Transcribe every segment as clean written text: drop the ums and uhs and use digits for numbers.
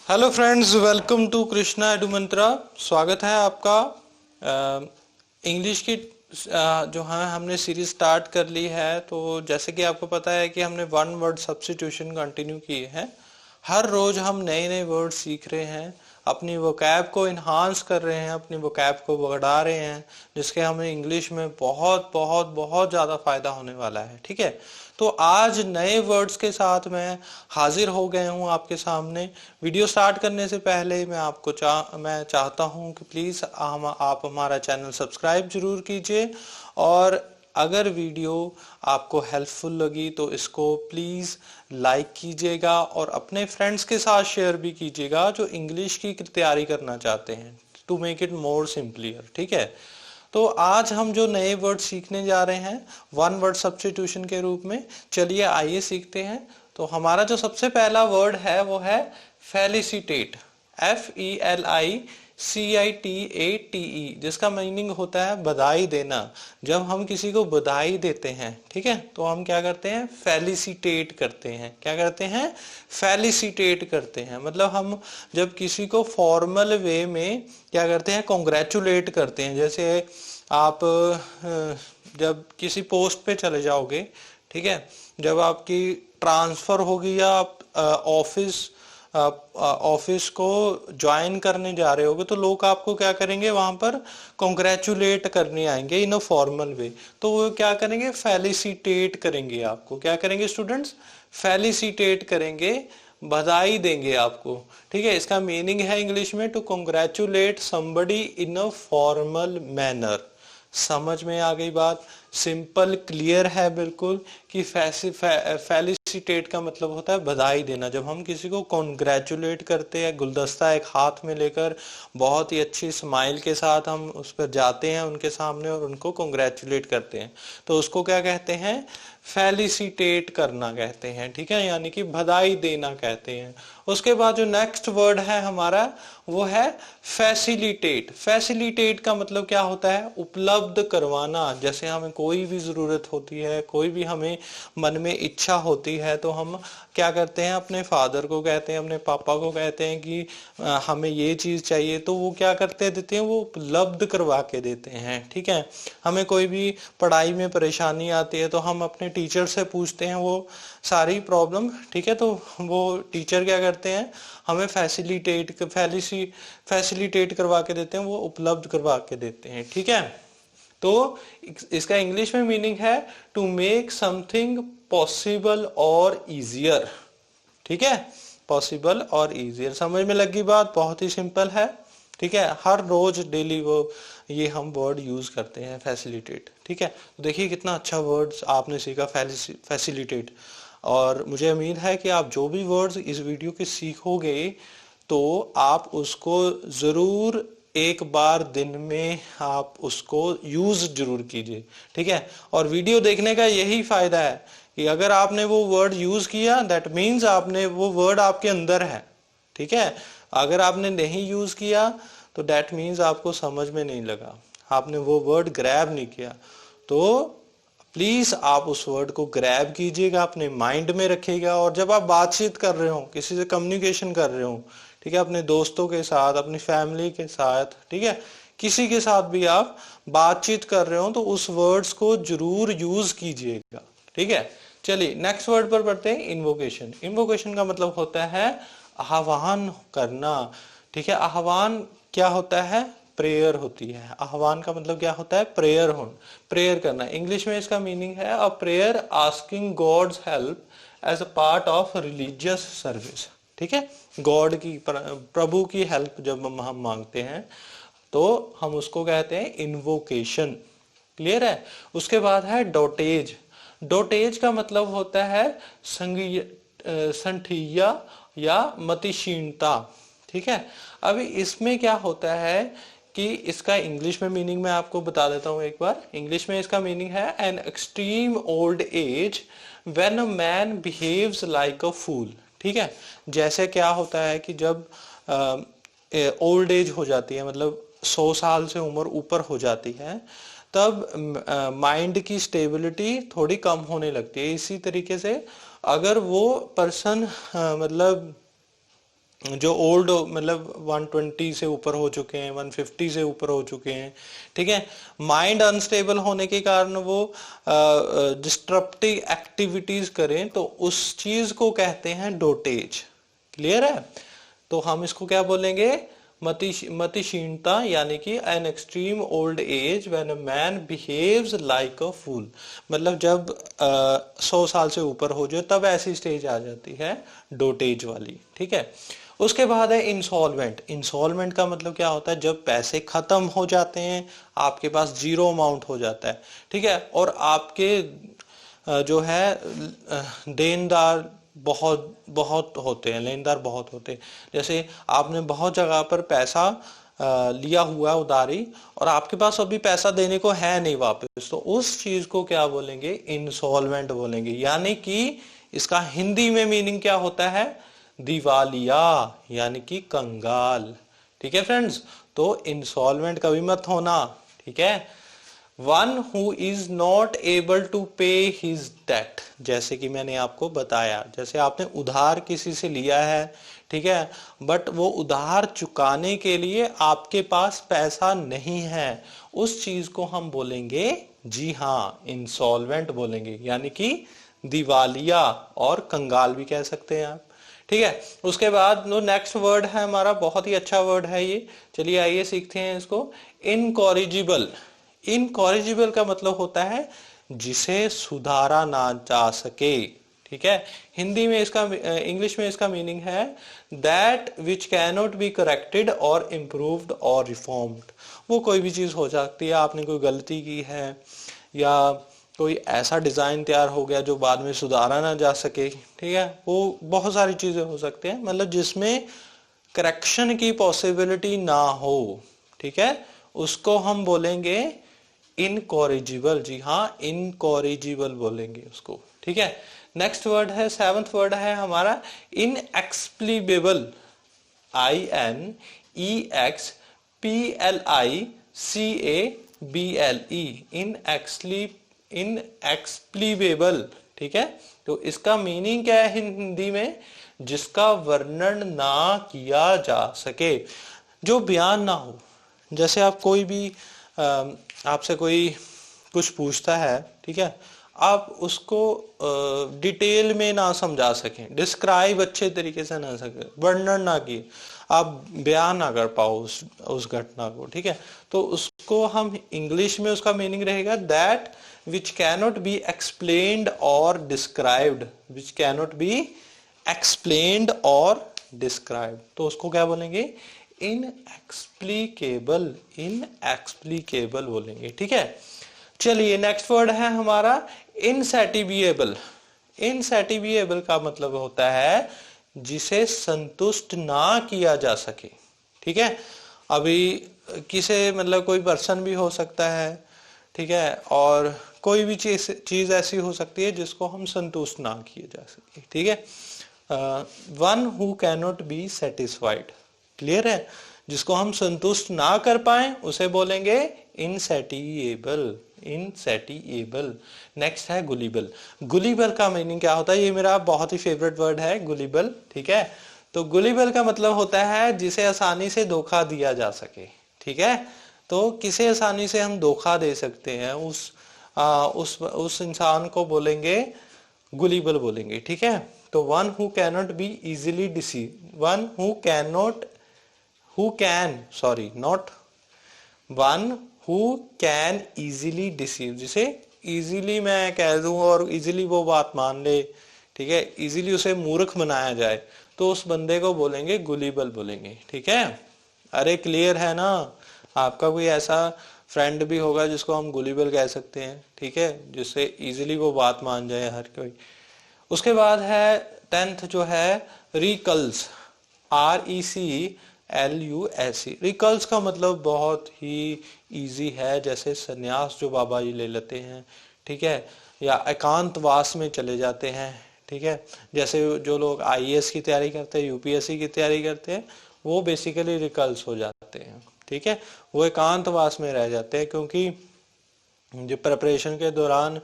Hello friends, welcome to Krishna edu mantra. स्वागत है आपका। इंग्लिश की जो है हमने सीरीज स्टार्ट कर ली है। तो जैसे कि आपको पता है कि हमने वन वर्ड सब्स्टिट्यूशन कंटिन्यू किए हैं। हर रोज हम नए नए वर्ड सीख रहे हैं, अपनी वोकैब को इन्हांस कर रहे हैं, अपनी वोकैब को बढ़ा रहे हैं, जिसके हमें इंग्लिश में बहुत बहुत बहुत ज़्यादा फायदा होने वाला है। ठीक है, तो आज नए वर्ड्स के साथ मैं हाजिर हो गए हूँ आपके सामने। वीडियो स्टार्ट करने से पहले मैं चाहता हूँ कि प्लीज़ आप हमारा चैनल सब्सक्राइब जरूर कीजिए, और अगर वीडियो आपको हेल्पफुल लगी तो इसको प्लीज़ लाइक कीजिएगा और अपने फ्रेंड्स के साथ शेयर भी कीजिएगा जो इंग्लिश की तैयारी करना चाहते हैं, टू मेक इट मोर सिंपलियर। ठीक है, तो आज हम जो नए वर्ड सीखने जा रहे हैं वन वर्ड सब्स्टिट्यूशन के रूप में, चलिए आइए सीखते हैं। तो हमारा जो सबसे पहला वर्ड है वो है फेलिसिटेट। FELICITATE, जिसका मीनिंग होता है बधाई देना। जब हम किसी को बधाई देते हैं, ठीक है, तो हम क्या करते हैं? फेलिसिटेट करते हैं। क्या करते हैं? फेलिसिटेट करते हैं। मतलब हम जब किसी को फॉर्मल वे में क्या करते हैं? कॉन्ग्रेचुलेट करते हैं। जैसे आप जब किसी पोस्ट पे चले जाओगे, ठीक है, जब आपकी ट्रांसफर होगी या आप ऑफिस को ज्वाइन करने जा रहे होगे, तो लोग आपको क्या करेंगे? वहां पर कॉन्ग्रेचुलेट करने आएंगे इन अ फॉर्मल वे। तो वो क्या करेंगे? फेलिसिटेट करेंगे आपको। क्या करेंगे स्टूडेंट्स? फेलिसिटेट करेंगे, बधाई देंगे आपको। ठीक है, इसका मीनिंग है इंग्लिश में to congratulate somebody in a formal manner. समझ में आ गई बात? सिंपल क्लियर है बिल्कुल कि फेलिसिटेट का मतलब होता है बधाई देना। जब हम किसी को कॉन्ग्रेचुलेट करते हैं, गुलदस्ता एक हाथ में लेकर बहुत ही अच्छी स्माइल के साथ हम उस पर जाते हैं उनके सामने और उनको कॉन्ग्रेचुलेट करते हैं, तो उसको क्या कहते हैं? फेलिसिटेट करना कहते हैं। ठीक है, यानी कि बधाई देना कहते हैं। उसके बाद जो नेक्स्ट वर्ड है हमारा वो है फैसिलिटेट। फैसिलिटेट का मतलब क्या होता है? उपलब्ध करवाना। जैसे हमें कोई भी जरूरत होती है, कोई भी हमें मन में इच्छा होती है, तो हम क्या करते हैं? अपने फादर को कहते हैं, अपने पापा को कहते हैं कि हमें ये चीज चाहिए, तो वो क्या करते देते हैं? वो उपलब्ध करवा के देते हैं। ठीक है, हमें कोई भी पढ़ाई में परेशानी आती है तो हम अपने टीचर से पूछते हैं वो सारी प्रॉब्लम। ठीक है, तो वो टीचर क्या करते हैं? हमें फैसिलिटेट करवा के देते हैं, वो उपलब्ध करवा के देते हैं। ठीक है, तो इसका इंग्लिश में मीनिंग है टू मेक समथिंग पॉसिबल और इजियर। ठीक है, पॉसिबल और इजियर। समझ में लगी बात? बहुत ही सिंपल है। ठीक है, हर रोज डेली वो ये हम वर्ड यूज करते हैं, फैसिलिटेट। ठीक है, तो देखिए कितना अच्छा वर्ड आपने सीखा, फैसिलिटेट। और मुझे उम्मीद है कि आप जो भी वर्ड्स इस वीडियो के सीखोगे तो आप उसको जरूर एक बार दिन में आप उसको यूज जरूर कीजिए। ठीक है, और वीडियो देखने का यही फायदा है कि अगर आपने वो वर्ड यूज किया, दैट मीन्स आपने वो वर्ड आपके अंदर है। ठीक है, अगर आपने नहीं यूज किया तो दैट मीन्स आपको समझ में नहीं लगा, आपने वो वर्ड ग्रैब नहीं किया। तो प्लीज आप उस वर्ड को ग्रैब कीजिएगा, अपने माइंड में रखिएगा, और जब आप बातचीत कर रहे हो, किसी से कम्युनिकेशन कर रहे हो, ठीक है, अपने दोस्तों के साथ, अपनी फैमिली के साथ, ठीक है, किसी के साथ भी आप बातचीत कर रहे हो तो उस वर्ड्स को जरूर यूज कीजिएगा। ठीक है, चलिए नेक्स्ट वर्ड पर पढ़ते हैं, इन्वोकेशन। इन्वोकेशन का मतलब होता है आह्वान करना। ठीक है, आह्वान क्या होता है? प्रेयर होती है। आह्वान का मतलब क्या होता है? प्रेयर हो, प्रेयर करना। इंग्लिश में इसका मीनिंग है a prayer asking God's help as a part of religious service. ठीक है, गॉड की, प्रभु की हेल्प जब हम मांगते हैं तो हम उसको कहते हैं इन्वोकेशन। क्लियर है? उसके बाद है डोटेज। डोटेज का मतलब होता है संठिया या मतिशीनता। ठीक है, अभी इसमें क्या होता है कि इसका इंग्लिश में मीनिंग मैं आपको बता देता हूं एक बार। इंग्लिश में इसका मीनिंग है an extreme old age when a man behaves like a fool. ठीक है, जैसे क्या होता है कि जब ओल्ड एज हो जाती है, मतलब 100 साल से उम्र ऊपर हो जाती है, तब माइंड की स्टेबिलिटी थोड़ी कम होने लगती है। इसी तरीके से अगर वो पर्सन मतलब जो ओल्ड मतलब 120 से ऊपर हो चुके हैं, 150 से ऊपर हो चुके हैं, ठीक है। माइंड अनस्टेबल होने के कारण वो डिस्ट्रप्टिव एक्टिविटीज करें तो उस चीज को कहते हैं डोटेज। क्लियर है? तो हम इसको क्या बोलेंगे? मतिशीनता, यानी कि an extreme old age when a man behaves like a fool. मतलब जब 100 साल से ऊपर हो जाए तब ऐसी स्टेज आ जाती है डोटेज वाली, ठीक है। उसके बाद है इंसॉल्वेंट। इंसॉल्वेंट का मतलब क्या होता है? जब पैसे खत्म हो जाते हैं, आपके पास जीरो अमाउंट हो जाता है, ठीक है, और आपके जो है देनदार बहुत बहुत होते हैं, लेनदार बहुत होते हैं। जैसे आपने बहुत जगह पर पैसा लिया हुआ है उधारी, और आपके पास अभी पैसा देने को है नहीं वापस, तो उस चीज को क्या बोलेंगे? इंसॉल्वेंट बोलेंगे। यानी कि इसका हिंदी में मीनिंग क्या होता है? दिवालिया, यानी कि कंगाल। ठीक है फ्रेंड्स, तो इंसॉल्वेंट कभी मत होना, ठीक है। One who is not able to pay his debt, जैसे कि मैंने आपको बताया, जैसे आपने उधार किसी से लिया है, ठीक है, बट वो उधार चुकाने के लिए आपके पास पैसा नहीं है, उस चीज को हम बोलेंगे, जी हाँ, इंसॉल्वेंट बोलेंगे, यानी कि दिवालिया, और कंगाल भी कह सकते हैं आप, ठीक है। उसके बाद जो नेक्स्ट वर्ड है हमारा, बहुत ही अच्छा वर्ड है ये, चलिए आइए सीखते हैं इसको। इनकॉरिजिबल। इनकॉरिजिबल का मतलब होता है जिसे सुधारा ना जा सके, ठीक है। हिंदी में इसका, इंग्लिश में इसका मीनिंग है that which cannot be corrected और इम्प्रूव्ड और रिफॉर्म्ड। वो कोई भी चीज हो सकती है, आपने कोई गलती की है, या कोई ऐसा डिजाइन तैयार हो गया जो बाद में सुधारा ना जा सके, ठीक है, वो बहुत सारी चीजें हो सकती हैं, मतलब जिसमें करेक्शन की पॉसिबिलिटी ना हो, ठीक है, उसको हम बोलेंगे इनकॉरिजिबल। जी हाँ, इनकॉरिजिबल बोलेंगे उसको, ठीक है। नेक्स्ट वर्ड है, सेवंथ वर्ड है हमारा इनएक्सप्लिकेबल। INEXPLICABLE, इनएक्सप्लिकेबल, ठीक है। तो इसका मीनिंग क्या है हिंदी में? जिसका वर्णन ना किया जा सके, जो बयान ना हो। जैसे आप कोई भी आपसे कोई कुछ पूछता है, ठीक है, आप उसको डिटेल में ना समझा सकें, डिस्क्राइब अच्छे तरीके से ना सके, वर्णन ना किए, आप बयान ना कर पाओ उस घटना को, ठीक है, तो उसको हम इंग्लिश में, उसका मीनिंग रहेगा that which cannot be explained or described, which cannot be explained or describe, तो उसको क्या बोलेंगे? इनएक्सप्लिकेबल, इनएक्सप्लिकेबल बोलेंगे, ठीक है। चलिए नेक्स्ट वर्ड है हमारा इनसैटिस्फिएबल। इनसैटिस्फिएबल का मतलब होता है जिसे संतुष्ट ना किया जा सके, ठीक है। अभी किसे मतलब कोई पर्सन भी हो सकता है, ठीक है, और कोई भी चीज ऐसी हो सकती है जिसको हम संतुष्ट ना किए जा सके, ठीक है। One who cannot be satisfied, clear है, जिसको हम संतुष्ट ना कर पाए उसे बोलेंगे इनसैटिएबल, इनसैटिएबल। नेक्स्ट है गुलिबल। गुलिबल का मीनिंग क्या होता है? ये मेरा बहुत ही फेवरेट वर्ड है, गुलिबल, ठीक है। तो गुलिबल का मतलब होता है जिसे आसानी से धोखा दिया जा सके, ठीक है। तो किसे आसानी से हम धोखा दे सकते हैं, उस इंसान को बोलेंगे गुलिबल बोलेंगे, ठीक है। तो one who cannot be easily deceive, one who cannot, who can, sorry, not one who can easily deceive, जिसे इजीली मैं कह दूं और इजीली वो बात मान ले, ठीक है, इजीली उसे मूर्ख बनाया जाए, तो उस बंदे को बोलेंगे गुलिबल बोलेंगे, ठीक है। अरे क्लियर है ना? आपका कोई ऐसा फ्रेंड भी होगा जिसको हम गुलिबल कह सकते हैं, ठीक है, जिससे इजीली वो बात मान जाए हर कोई। उसके बाद है टेंथ जो है रिकल्स, RECLUS। रिकल्स का मतलब बहुत ही इजी है, जैसे सन्यास जो बाबा जी ले लेते हैं, ठीक है, या एकांतवास में चले जाते हैं, ठीक है। जैसे जो लोग IAS की तैयारी करते हैं, UPSC की तैयारी करते हैं, वो बेसिकली रिकल्स हो जाते हैं, ठीक है, वो एकांतवास में रह जाते हैं, क्योंकि जो प्रिपरेशन के दौरान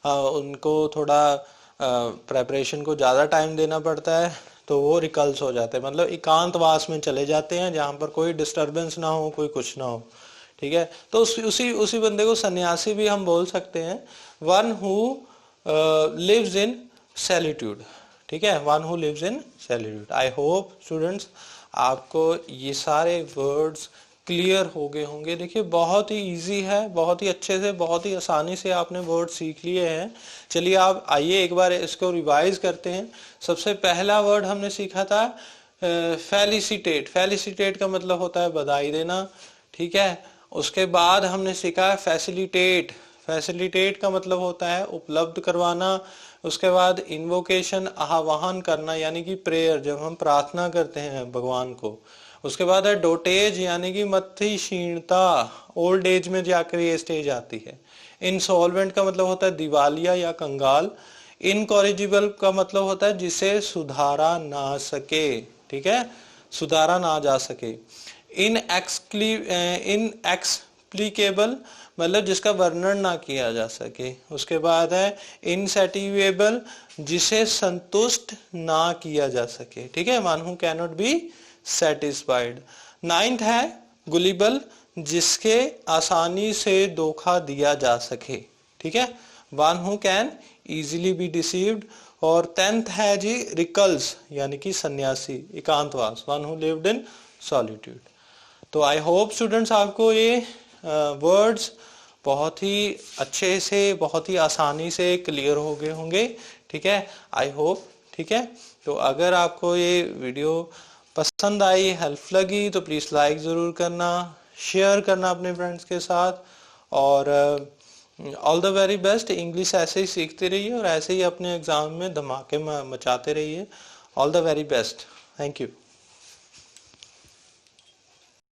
उनको थोड़ा प्रेपरेशन को ज़्यादा टाइम देना पड़ता है, तो वो रिकल्स हो जाते हैं, मतलब एकांतवास में चले जाते हैं जहां पर कोई डिस्टरबेंस ना हो, कोई कुछ ना हो। ठीक है, तो उसी बंदे को सन्यासी भी हम बोल सकते हैं, one who lives in solitude. ठीक है, one who lives in solitude. I hope students आपको ये सारे वर्ड्स क्लियर हो गए होंगे। देखिए बहुत ही इजी है, बहुत ही अच्छे से, बहुत ही आसानी से आपने वर्ड सीख लिए हैं। चलिए आप आइए एक बार इसको रिवाइज करते हैं। सबसे पहला वर्ड हमने सीखा था फेलिसिटेट। फेलिसिटेट का मतलब होता है बधाई देना। ठीक है, उसके बाद हमने सीखा फैसिलिटेट। फैसिलिटेट का मतलब होता है उपलब्ध करवाना। उसके बाद इन्वोकेशन, आह्वान करना, यानी कि प्रेयर, जब हम प्रार्थना करते हैं भगवान को। उसके बाद है डोटेज, यानी कि मति क्षीणता, ओल्ड एज में जाकर ये स्टेज आती है। इंसॉल्वेंट का मतलब होता है दिवालिया या कंगाल। इनकॉरिजिबल का मतलब होता है जिसे सुधारा ना सके। ठीक है, सुधारा ना जा सके। इनएक्सप्लिकेबल मतलब जिसका वर्णन ना किया जा सके। उसके बाद है इनसैटिस्फेबल, जिसे संतुष्ट ना किया जा सके। ठीक है, one who can not be satisfied. Ninth है गुलिबल, जिसके आसानी से धोखा दिया जा सके। ठीक है, one who can easily B deceived. और 10th है जी रिकल्स, यानी कि सन्यासी, एकांतवास, one who lived in solitude. तो आई होप स्टूडेंट्स आपको ये वर्ड्स बहुत ही अच्छे से, बहुत ही आसानी से क्लियर हो गए होंगे। ठीक है, आई होप। ठीक है, तो अगर आपको ये वीडियो पसंद आई, हेल्प लगी, तो प्लीज लाइक जरूर करना, शेयर करना अपने फ्रेंड्स के साथ। और all the very best. English ऐसे ही सीखते रहिए और ऐसे ही अपने एग्जाम में धमाके मचाते रहिए। All the very best. Thank you.